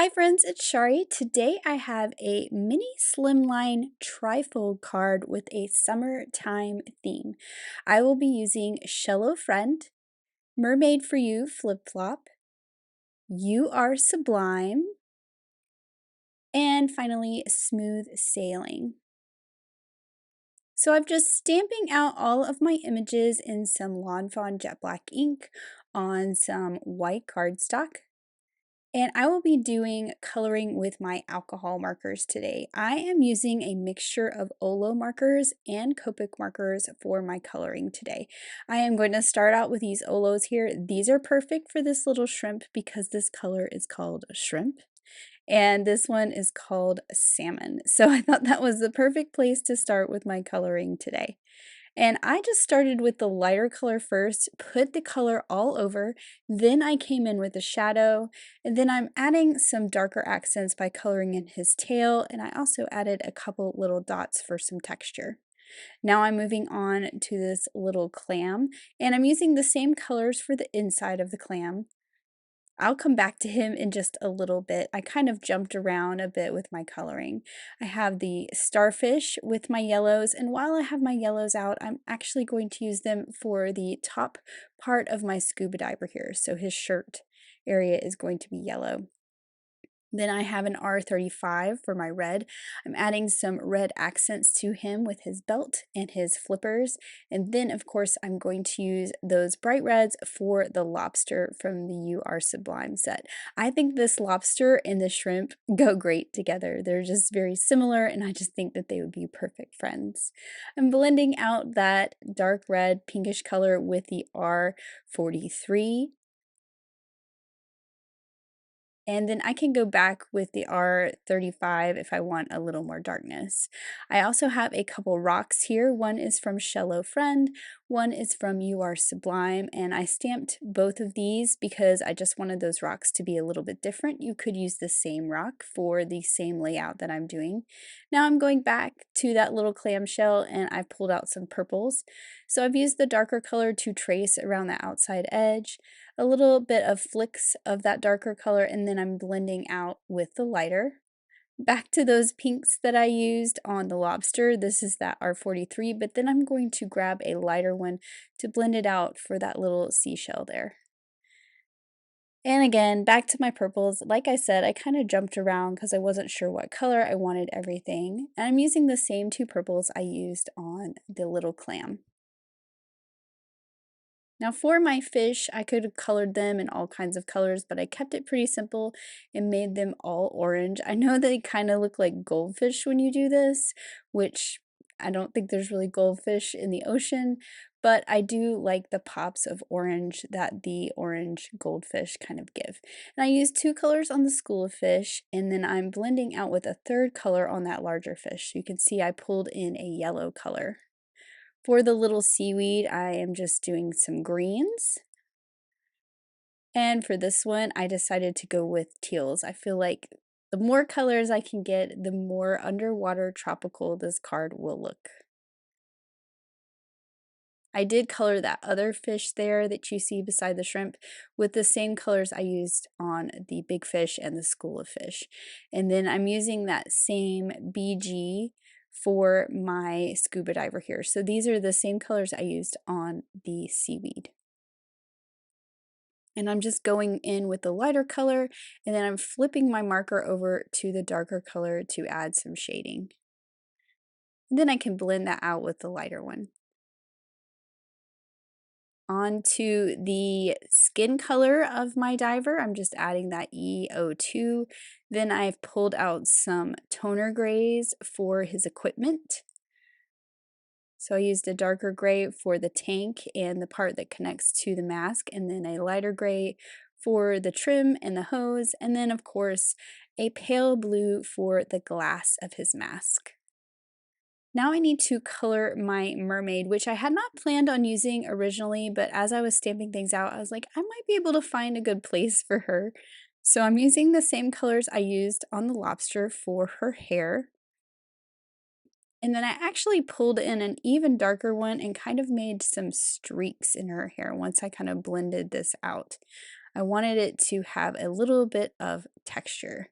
Hi friends, it's Chari. Today I have a mini slimline trifold card with a summertime theme. I will be using Shello Friend, Mermaid for You Flip Flop, You Are Sublime, and finally Smooth Sailing. So I'm just stamping out all of my images in some lawnfawn jet black ink on some white cardstock. And I will be doing coloring with my alcohol markers today. I am using a mixture of Olo markers and Copic markers for my coloring today. I am going to start out with these Olos here. These are perfect for this little shrimp because this color is called shrimp. And this one is called salmon. So I thought that was the perfect place to start with my coloring today. And I just started with the lighter color first, put the color all over, then I came in with the shadow, and then I'm adding some darker accents by coloring in his tail, and I also added a couple little dots for some texture. Now I'm moving on to this little clam, and I'm using the same colors for the inside of the clam. I'll come back to him in just a little bit. I kind of jumped around a bit with my coloring. I have the starfish with my yellows, and while I have my yellows out, I'm actually going to use them for the top part of my scuba diver here. So his shirt area is going to be yellow. Then I have an R35 for my red. I'm adding some red accents to him with his belt and his flippers. And then, of course, I'm going to use those bright reds for the lobster from the You Are Sublime set. I think this lobster and the shrimp go great together. They're just very similar, and I just think that they would be perfect friends. I'm blending out that dark red pinkish color with the R43. And then I can go back with the R35 if I want a little more darkness. I also have a couple rocks here. One is from Shello Friend, one is from You Are Sublime, and I stamped both of these because I just wanted those rocks to be a little bit different. You could use the same rock for the same layout that I'm doing. Now I'm going back to that little clamshell and I've pulled out some purples. So I've used the darker color to trace around the outside edge, a little bit of flicks of that darker color, and then I'm blending out with the lighter. Back to those pinks that I used on the lobster. This is that R43, but then I'm going to grab a lighter one to blend it out for that little seashell there. And again, back to my purples. Like I said, I kind of jumped around because I wasn't sure what color I wanted everything. And I'm using the same two purples I used on the little clam. Now for my fish, I could have colored them in all kinds of colors, but I kept it pretty simple and made them all orange. I know they kind of look like goldfish when you do this, which I don't think there's really goldfish in the ocean, but I do like the pops of orange that the orange goldfish kind of give. And I used two colors on the school of fish, and then I'm blending out with a third color on that larger fish. You can see I pulled in a yellow color. For the little seaweed, I am just doing some greens. And for this one, I decided to go with teals. I feel like the more colors I can get, the more underwater tropical this card will look. I did color that other fish there that you see beside the shrimp with the same colors I used on the big fish and the school of fish. And then I'm using that same BG for my scuba diver here. So these are the same colors I used on the seaweed. And I'm just going in with the lighter color, and then I'm flipping my marker over to the darker color to add some shading. And then I can blend that out with the lighter one. Onto the skin color of my diver, I'm just adding that E02. Then I've pulled out some toner grays for his equipment. So I used a darker gray for the tank and the part that connects to the mask, and then a lighter gray for the trim and the hose, and then of course a pale blue for the glass of his mask. Now I need to color my mermaid, which I had not planned on using originally, but as I was stamping things out, I was like, I might be able to find a good place for her. So I'm using the same colors I used on the lobster for her hair. And then I actually pulled in an even darker one and kind of made some streaks in her hair once I kind of blended this out. I wanted it to have a little bit of texture.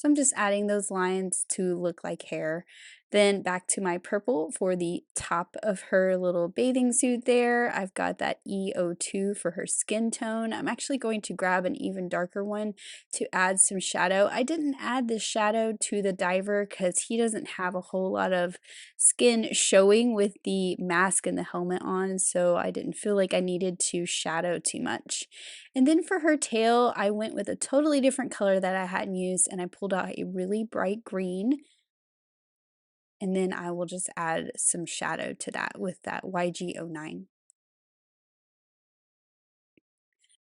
So I'm just adding those lines to look like hair. Then back to my purple for the top of her little bathing suit there. I've got that EO2 for her skin tone. I'm actually going to grab an even darker one to add some shadow. I didn't add the shadow to the diver because he doesn't have a whole lot of skin showing with the mask and the helmet on, so I didn't feel like I needed to shadow too much. And then for her tail, I went with a totally different color that I hadn't used, and I pulled out a really bright green. And then I will just add some shadow to that with that YG09.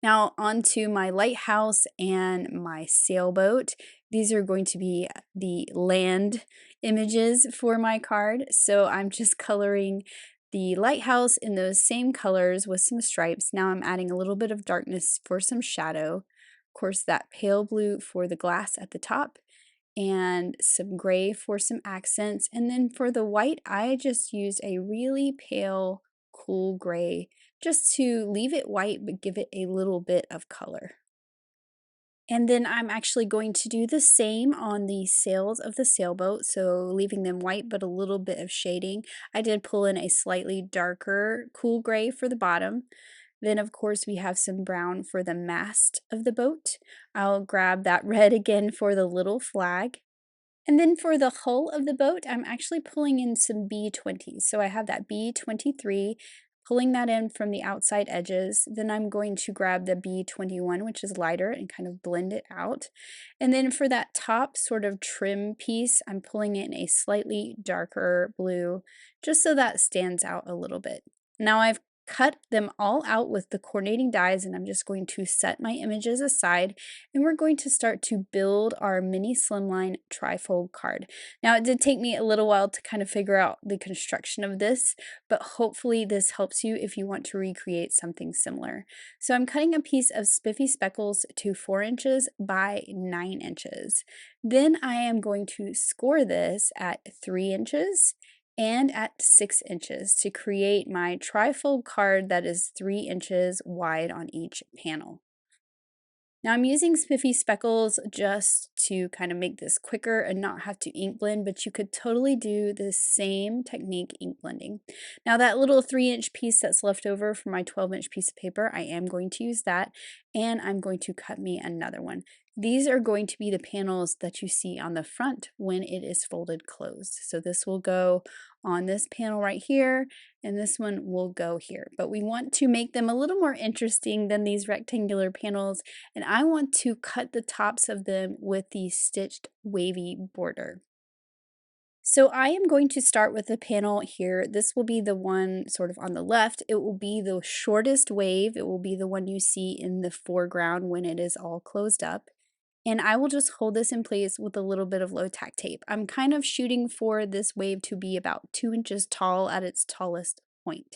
Now onto my lighthouse and my sailboat. These are going to be the land images for my card. So I'm just coloring the lighthouse in those same colors with some stripes. Now I'm adding a little bit of darkness for some shadow. Of course, that pale blue for the glass at the top and some gray for some accents. And then for the white, I just used a really pale, cool gray just to leave it white but give it a little bit of color. And then I'm actually going to do the same on the sails of the sailboat, so leaving them white but a little bit of shading. I did pull in a slightly darker cool gray for the bottom. Then, of course, we have some brown for the mast of the boat. I'll grab that red again for the little flag. And then for the hull of the boat, I'm actually pulling in some B20s. So I have that B23, pulling that in from the outside edges. Then I'm going to grab the B21, which is lighter, and kind of blend it out. And then for that top sort of trim piece, I'm pulling in a slightly darker blue, just so that stands out a little bit. Now I've cut them all out with the coordinating dies, and I'm just going to set my images aside, and we're going to start to build our mini slimline trifold card. Now it did take me a little while to kind of figure out the construction of this, but hopefully this helps you if you want to recreate something similar. So I'm cutting a piece of spiffy speckles to 4 inches by 9 inches. Then I am going to score this at 3 inches and at 6 inches to create my trifold card that is 3 inches wide on each panel. Now I'm using spiffy speckles just to kind of make this quicker and not have to ink blend, but you could totally do the same technique ink blending. Now that little 3-inch piece that's left over from my 12-inch piece of paper, I am going to use that, and I'm going to cut me another one. These are going to be the panels that you see on the front when it is folded closed. So this will go on this panel right here, and this one will go here. But we want to make them a little more interesting than these rectangular panels, and I want to cut the tops of them with the stitched wavy border. So I am going to start with the panel here. This will be the one sort of on the left. It will be the shortest wave. It will be the one you see in the foreground when it is all closed up. And I will just hold this in place with a little bit of low tack tape. I'm kind of shooting for this wave to be about 2 inches tall at its tallest point.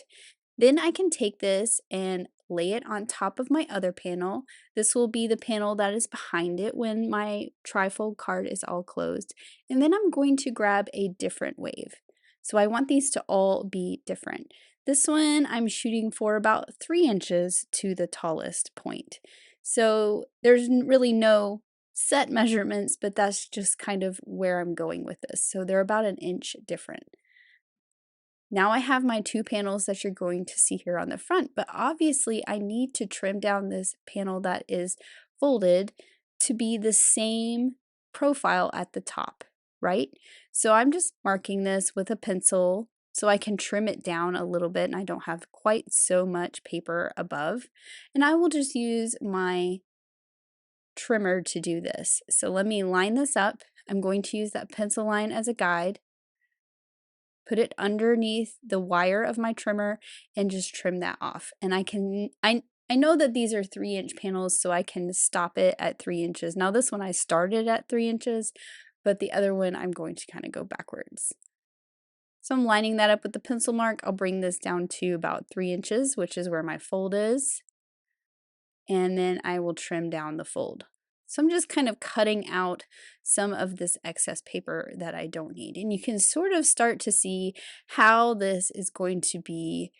Then I can take this and lay it on top of my other panel. This will be the panel that is behind it when my trifold card is all closed. And then I'm going to grab a different wave. So I want these to all be different. This one I'm shooting for about 3 inches to the tallest point. So there's really no set measurements, but that's just kind of where I'm going with this. So they're about an inch different. Now I have my 2 panels that you're going to see here on the front, but obviously I need to trim down this panel that is folded to be the same profile at the top, right? So I'm just marking this with a pencil so I can trim it down a little bit and I don't have quite so much paper above. And I will just use my trimmer to do this. So let me line this up. I'm going to use that pencil line as a guide, put it underneath the wire of my trimmer, and just trim that off. And I know that these are 3-inch panels, so I can stop it at 3 inches. Now this one I started at 3 inches, but the other one I'm going to kind of go backwards. So I'm lining that up with the pencil mark. I'll bring this down to about 3 inches, which is where my fold is. And then I will trim down the fold. So I'm just kind of cutting out some of this excess paper that I don't need. And you can sort of start to see how this is going to be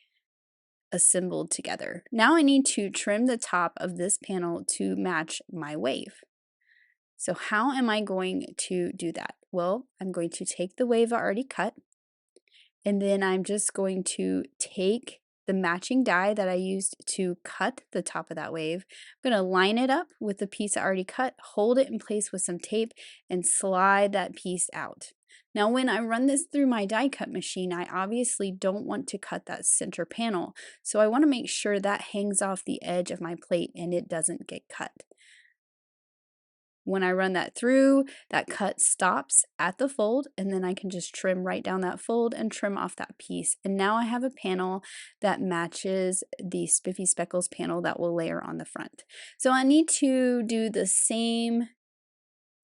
assembled together. Now I need to trim the top of this panel to match my wave. So how am I going to do that? Well, I'm going to take the wave I already cut, and then I'm just going to take the matching die that I used to cut the top of that wave. I'm going to line it up with the piece I already cut, hold it in place with some tape, and slide that piece out. Now when I run this through my die cut machine, I obviously don't want to cut that center panel, so I want to make sure that hangs off the edge of my plate and it doesn't get cut. When I run that through, that cut stops at the fold, and then I can just trim right down that fold and trim off that piece. And now I have a panel that matches the spiffy speckles panel that will layer on the front. So I need to do the same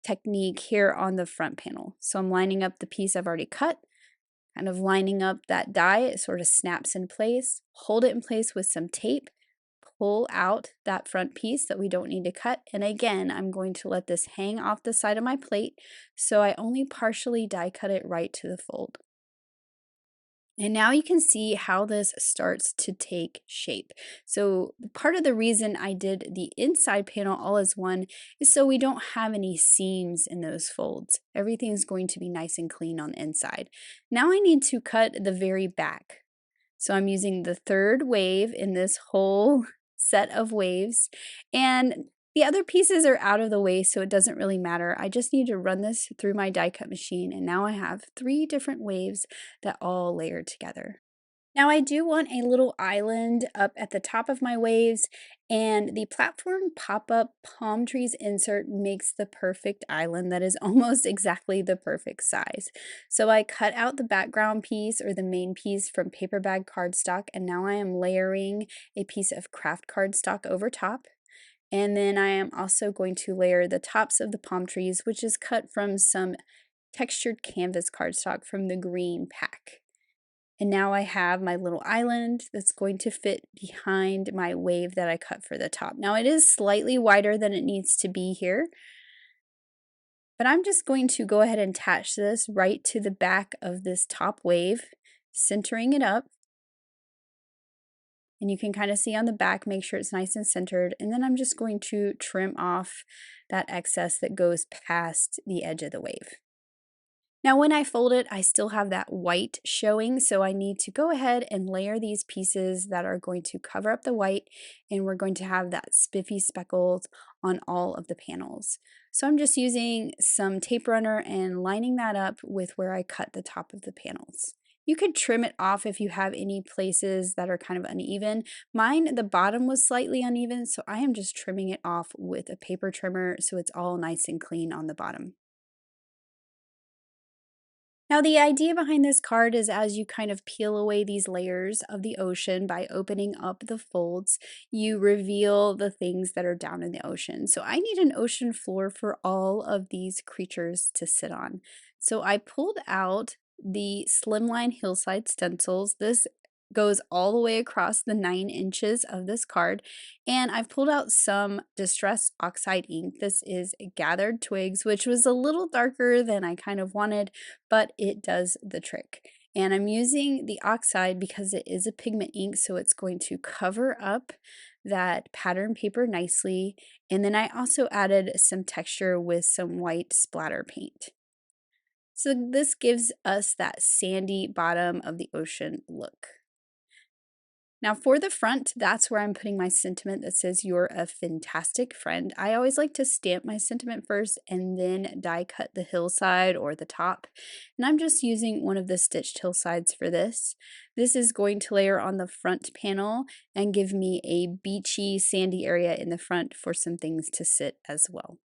technique here on the front panel. So I'm lining up the piece I've already cut, kind of lining up that die. It sort of snaps in place, hold it in place with some tape, pull out that front piece that we don't need to cut, and again I'm going to let this hang off the side of my plate, so I only partially die cut it right to the fold. And now you can see how this starts to take shape. So part of the reason I did the inside panel all as one is so we don't have any seams in those folds. Everything's going to be nice and clean on the inside. Now I need to cut the very back. So I'm using the third wave in this whole set of waves, and the other pieces are out of the way, so it doesn't really matter. I just need to run this through my die cut machine, and now I have 3 different waves that all layer together. Now I do want a little island up at the top of my waves, and the platform pop-up palm trees insert makes the perfect island that is almost exactly the perfect size. So I cut out the background piece or the main piece from paper bag cardstock, and now I am layering a piece of kraft cardstock over top. And then I am also going to layer the tops of the palm trees, which is cut from some textured canvas cardstock from the green pack. And now I have my little island that's going to fit behind my wave that I cut for the top. Now it is slightly wider than it needs to be here, but I'm just going to go ahead and attach this right to the back of this top wave, centering it up. And you can kind of see on the back, make sure it's nice and centered. And then I'm just going to trim off that excess that goes past the edge of the wave. Now when I fold it, I still have that white showing, so I need to go ahead and layer these pieces that are going to cover up the white, and we're going to have that spiffy speckles on all of the panels. So I'm just using some tape runner and lining that up with where I cut the top of the panels. You could trim it off if you have any places that are kind of uneven. Mine, the bottom was slightly uneven, so I am just trimming it off with a paper trimmer so it's all nice and clean on the bottom. Now, the idea behind this card is as you kind of peel away these layers of the ocean by opening up the folds, you reveal the things that are down in the ocean. So I need an ocean floor for all of these creatures to sit on. So I pulled out the slimline hillside stencils. This goes all the way across the 9 inches of this card, and I've pulled out some distress oxide ink. This is gathered twigs, which was a little darker than I kind of wanted, but it does the trick. And I'm using the oxide because it is a pigment ink, so it's going to cover up that pattern paper nicely. And then I also added some texture with some white splatter paint. So this gives us that sandy bottom of the ocean look. Now for the front, that's where I'm putting my sentiment that says you're a fantastic friend. I always like to stamp my sentiment first and then die cut the hillside or the top. And I'm just using one of the stitched hillsides for this. This is going to layer on the front panel and give me a beachy, sandy area in the front for some things to sit as well.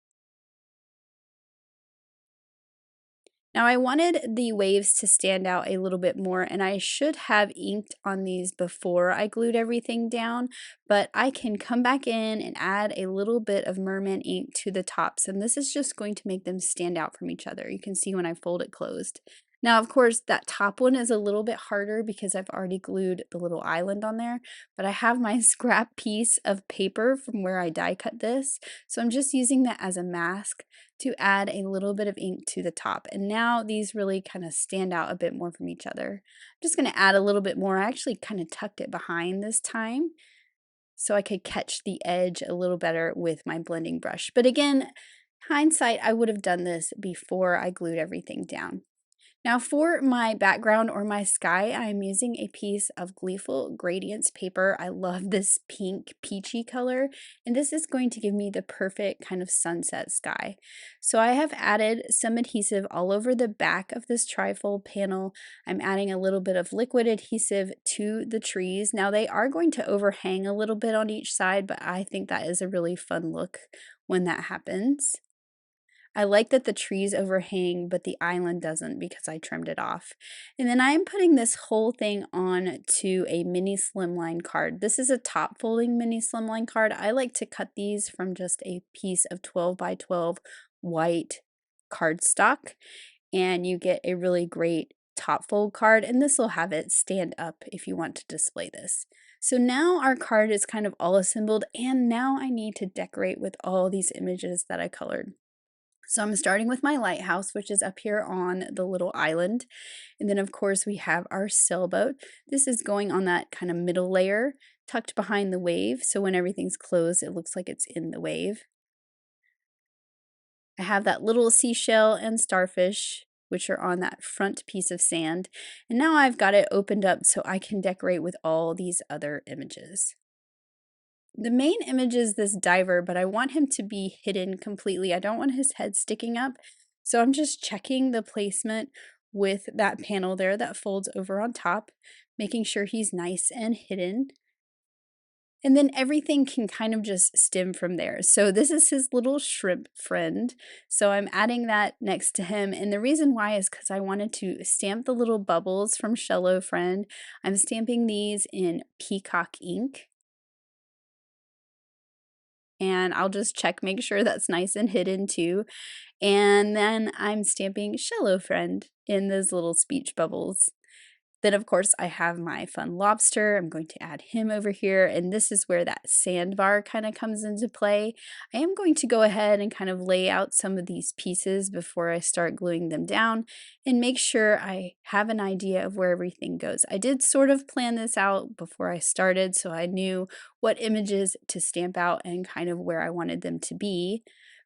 Now I wanted the waves to stand out a little bit more, and I should have inked on these before I glued everything down, but I can come back in and add a little bit of merman ink to the tops, and this is just going to make them stand out from each other. You can see when I fold it closed. Now, of course, that top one is a little bit harder because I've already glued the little island on there, but I have my scrap piece of paper from where I die cut this, so I'm just using that as a mask to add a little bit of ink to the top. And now these really kind of stand out a bit more from each other. I'm just going to add a little bit more. I actually kind of tucked it behind this time so I could catch the edge a little better with my blending brush. But again, Hindsight, I would have done this before I glued everything down. Now for my background or my sky, I'm using a piece of Gleeful Gradients paper. I love this pink peachy color, and this is going to give me the perfect kind of sunset sky. So I have added some adhesive all over the back of this trifold panel. I'm adding a little bit of liquid adhesive to the trees. Now they are going to overhang a little bit on each side, but I think that is a really fun look when that happens. I like that the trees overhang, but the island doesn't because I trimmed it off. And then I'm putting this whole thing on to a mini slimline card. This is a top folding mini slimline card. I like to cut these from just a piece of 12 by 12 white cardstock, and you get a really great top fold card, and this will have it stand up if you want to display this. So now our card is kind of all assembled, and now I need to decorate with all these images that I colored. So I'm starting with my lighthouse, which is up here on the little island. And then of course we have our sailboat. This is going on that kind of middle layer tucked behind the wave. So when everything's closed, it looks like it's in the wave. I have that little seashell and starfish, which are on that front piece of sand. And now I've got it opened up so I can decorate with all these other images. The main image is this diver, but I want him to be hidden completely. I don't want his head sticking up. So I'm just checking the placement with that panel there that folds over on top, making sure he's nice and hidden. And then everything can kind of just stem from there. So this is his little shrimp friend. So I'm adding that next to him. And the reason why is because I wanted to stamp the little bubbles from Shello Friend. I'm stamping these in peacock ink. And I'll just check, make sure that's nice and hidden too. And then I'm stamping Shello Friend in those little speech bubbles. Then of course I have my fun lobster. I'm going to add him over here, and this is where that sandbar kind of comes into play. I am going to go ahead and kind of lay out some of these pieces before I start gluing them down and make sure I have an idea of where everything goes. I did sort of plan this out before I started, so I knew what images to stamp out and kind of where I wanted them to be.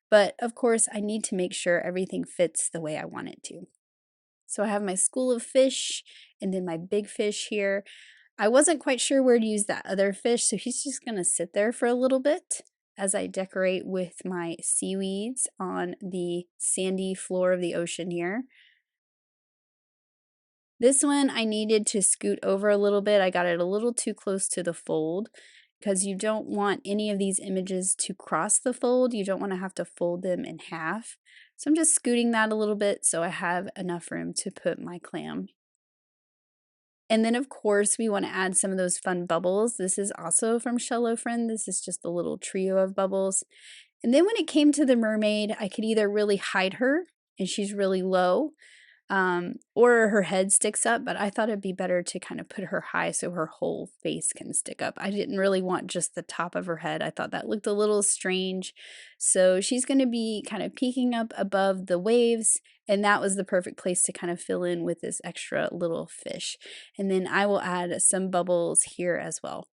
But of course I need to make sure everything fits the way I want it to. So I have my school of fish and then my big fish here. I wasn't quite sure where to use that other fish, so he's just going to sit there for a little bit as I decorate with my seaweeds on the sandy floor of the ocean here. This one I needed to scoot over a little bit. I got it a little too close to the fold because you don't want any of these images to cross the fold. You don't want to have to fold them in half. So I'm just scooting that a little bit so I have enough room to put my clam. And then of course we want to add some of those fun bubbles. This is also from Shello Friend. This is just a little trio of bubbles. And then when it came to the mermaid, I could either really hide her and she's really low, or her head sticks up, but I thought it'd be better to kind of put her high so her whole face can stick up. I didn't really want just the top of her head. I thought that looked a little strange. So she's going to be kind of peeking up above the waves, and that was the perfect place to kind of fill in with this extra little fish. And then I will add some bubbles here as well.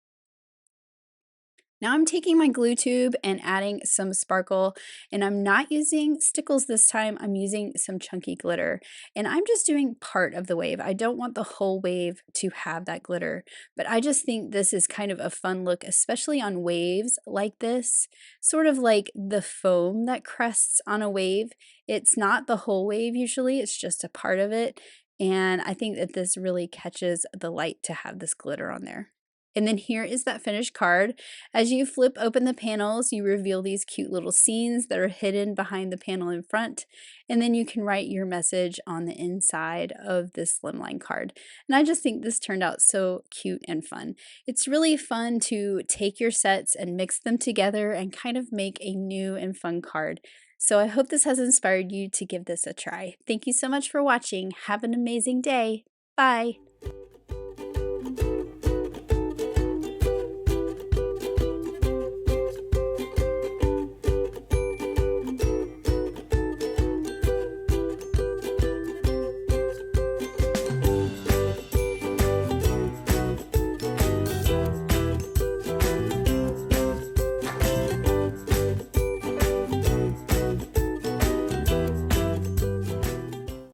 Now I'm taking my glue tube and adding some sparkle, and I'm not using stickles this time. I'm using some chunky glitter, and I'm just doing part of the wave. I don't want the whole wave to have that glitter, but I just think this is kind of a fun look, especially on waves like this, sort of like the foam that crests on a wave. It's not the whole wave usually, it's just a part of it, and I think that this really catches the light to have this glitter on there. And then here is that finished card. As you flip open the panels, you reveal these cute little scenes that are hidden behind the panel in front. And then you can write your message on the inside of this slimline card. And I just think this turned out so cute and fun. It's really fun to take your sets and mix them together and kind of make a new and fun card. So I hope this has inspired you to give this a try. Thank you so much for watching. Have an amazing day. Bye.